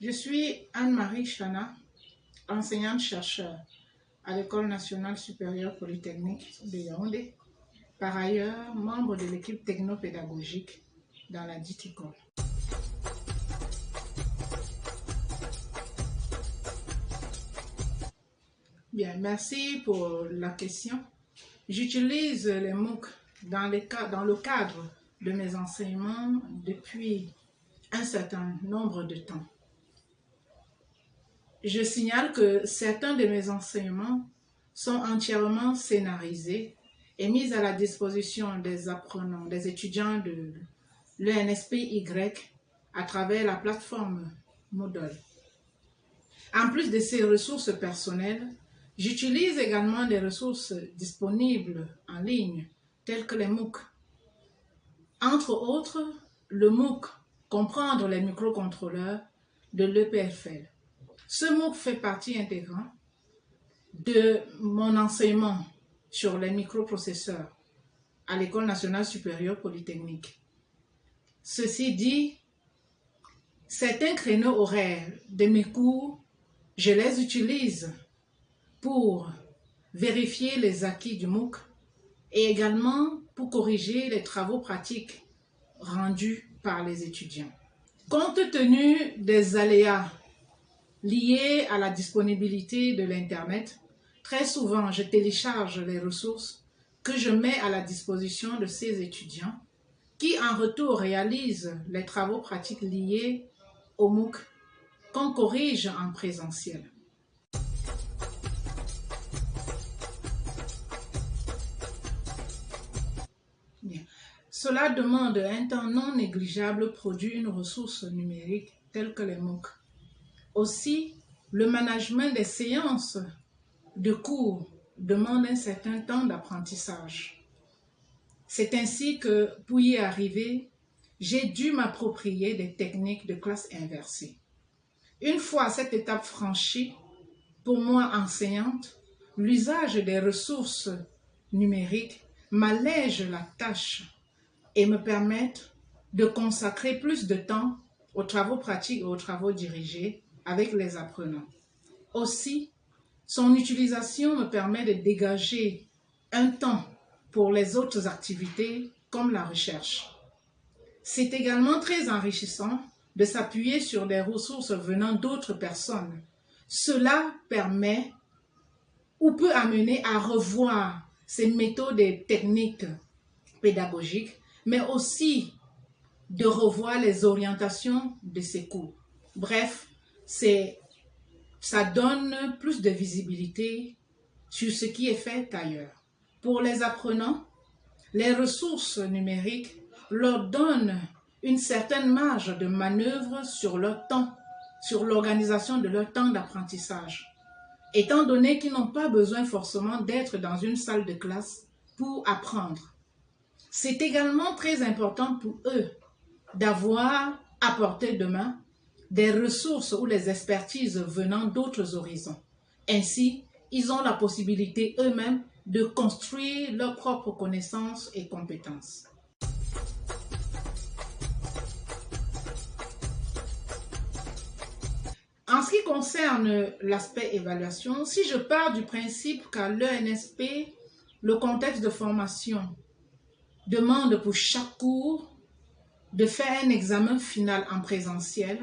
Je suis Anne-Marie Chana, enseignante-chercheur à l'École nationale supérieure polytechnique de Yaoundé, par ailleurs membre de l'équipe technopédagogique dans la dite école. Bien, merci pour la question. J'utilise les MOOC dans le cadre de mes enseignements depuis un certain nombre de temps. Je signale que certains de mes enseignements sont entièrement scénarisés et mis à la disposition des apprenants, des étudiants de l'ENSPY à travers la plateforme Moodle. En plus de ces ressources personnelles, j'utilise également des ressources disponibles en ligne, telles que les MOOC. Entre autres, le MOOC Comprendre les microcontrôleurs de l'EPFL. Ce MOOC fait partie intégrante de mon enseignement sur les microprocesseurs à l'École nationale supérieure polytechnique. Ceci dit, certains créneaux horaires de mes cours, je les utilise pour vérifier les acquis du MOOC et également pour corriger les travaux pratiques rendus par les étudiants. Compte tenu des aléas liés à la disponibilité de l'Internet, très souvent je télécharge les ressources que je mets à la disposition de ces étudiants qui en retour réalisent les travaux pratiques liés au MOOC qu'on corrige en présentiel. Bien. Cela demande un temps non négligeable pour produire une ressource numérique telle que les MOOC. Aussi, le management des séances de cours demande un certain temps d'apprentissage. C'est ainsi que, pour y arriver, j'ai dû m'approprier des techniques de classe inversée. Une fois cette étape franchie, pour moi enseignante, l'usage des ressources numériques m'allège la tâche et me permet de consacrer plus de temps aux travaux pratiques et aux travaux dirigés avec les apprenants. Aussi, son utilisation me permet de dégager un temps pour les autres activités comme la recherche. C'est également très enrichissant de s'appuyer sur des ressources venant d'autres personnes. Cela permet ou peut amener à revoir ces méthodes et techniques pédagogiques, mais aussi de revoir les orientations de ces cours. Bref, ça donne plus de visibilité sur ce qui est fait ailleurs. Pour les apprenants, les ressources numériques leur donnent une certaine marge de manœuvre sur leur temps, sur l'organisation de leur temps d'apprentissage, étant donné qu'ils n'ont pas besoin forcément d'être dans une salle de classe pour apprendre. C'est également très important pour eux d'avoir à portée de main des ressources ou des expertises venant d'autres horizons. Ainsi, ils ont la possibilité eux-mêmes de construire leurs propres connaissances et compétences. En ce qui concerne l'aspect évaluation, si je pars du principe qu'à l'ENSP, le contexte de formation demande pour chaque cours de faire un examen final en présentiel,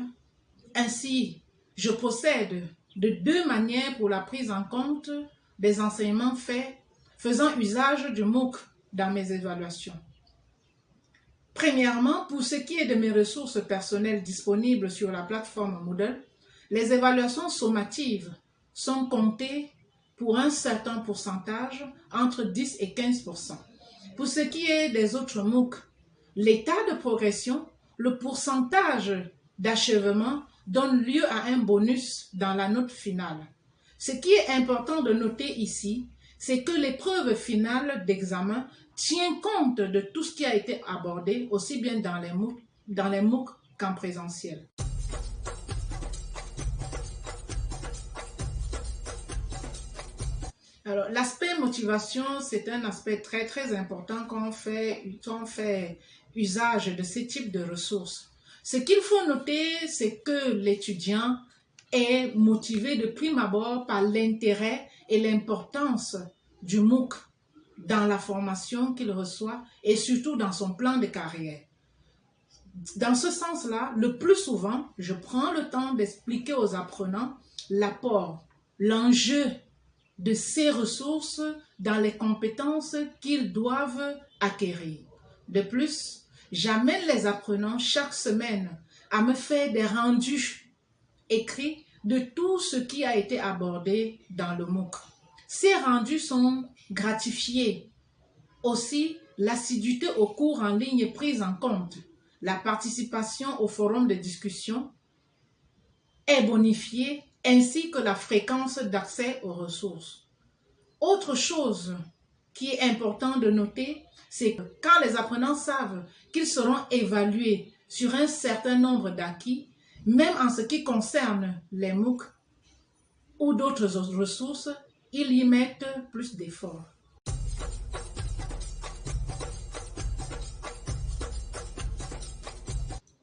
ainsi, je procède de deux manières pour la prise en compte des enseignements faits faisant usage du MOOC dans mes évaluations. Premièrement, pour ce qui est de mes ressources personnelles disponibles sur la plateforme Moodle, les évaluations sommatives sont comptées pour un certain pourcentage, entre 10 et 15%. Pour ce qui est des autres MOOC, l'état de progression, le pourcentage d'achèvement donne lieu à un bonus dans la note finale. Ce qui est important de noter ici, c'est que l'épreuve finale d'examen tient compte de tout ce qui a été abordé, aussi bien dans les MOOC qu'en présentiel. Alors, l'aspect motivation, c'est un aspect très très important quand on fait usage de ce type de ressources. Ce qu'il faut noter, c'est que l'étudiant est motivé de prime abord par l'intérêt et l'importance du MOOC dans la formation qu'il reçoit et surtout dans son plan de carrière. Dans ce sens-là, le plus souvent, je prends le temps d'expliquer aux apprenants l'apport, l'enjeu de ces ressources dans les compétences qu'ils doivent acquérir. De plus, j'amène les apprenants chaque semaine à me faire des rendus écrits de tout ce qui a été abordé dans le MOOC. Ces rendus sont gratifiés. Aussi, l'assiduité aux cours en ligne est prise en compte. La participation au forum de discussion est bonifiée, ainsi que la fréquence d'accès aux ressources. Autre chose qui est important de noter, c'est que quand les apprenants savent qu'ils seront évalués sur un certain nombre d'acquis, même en ce qui concerne les MOOC ou d'autres ressources, ils y mettent plus d'efforts.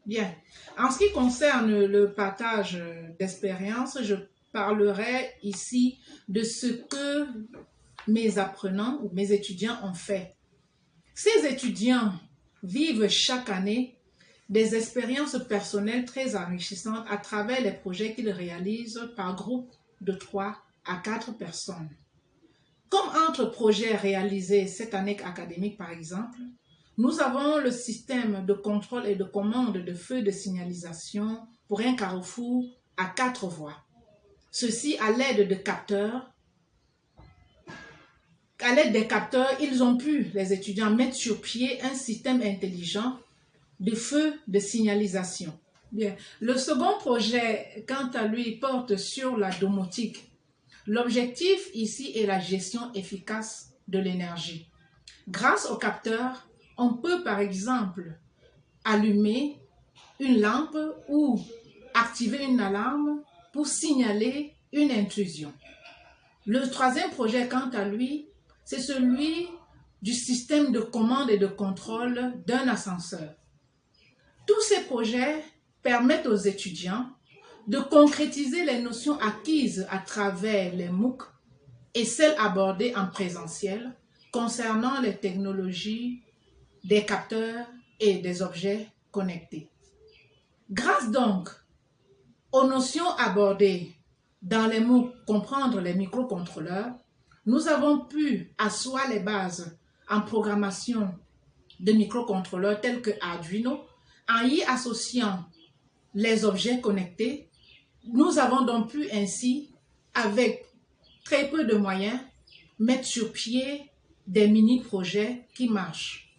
Bien, en ce qui concerne le partage d'expérience, je parlerai ici de ce que mes apprenants ou mes étudiants ont fait. Ces étudiants vivent chaque année des expériences personnelles très enrichissantes à travers les projets qu'ils réalisent par groupe de 3 à 4 personnes. Comme entre projets réalisés cette année académique par exemple, nous avons le système de contrôle et de commande de feux de signalisation pour un carrefour à 4 voies. Ceci à l'aide de capteurs. À l'aide des capteurs, ils ont pu, les étudiants, mettre sur pied un système intelligent de feux de signalisation. Bien. Le second projet, quant à lui, porte sur la domotique. L'objectif ici est la gestion efficace de l'énergie. Grâce aux capteurs, on peut par exemple allumer une lampe ou activer une alarme pour signaler une intrusion. Le troisième projet, quant à lui, c'est celui du système de commande et de contrôle d'un ascenseur. Tous ces projets permettent aux étudiants de concrétiser les notions acquises à travers les MOOC et celles abordées en présentiel concernant les technologies des capteurs et des objets connectés. Grâce donc aux notions abordées dans les MOOC, comprendre les microcontrôleurs, nous avons pu asseoir les bases en programmation de microcontrôleurs tels que Arduino, en y associant les objets connectés. Nous avons donc pu ainsi, avec très peu de moyens, mettre sur pied des mini-projets qui marchent.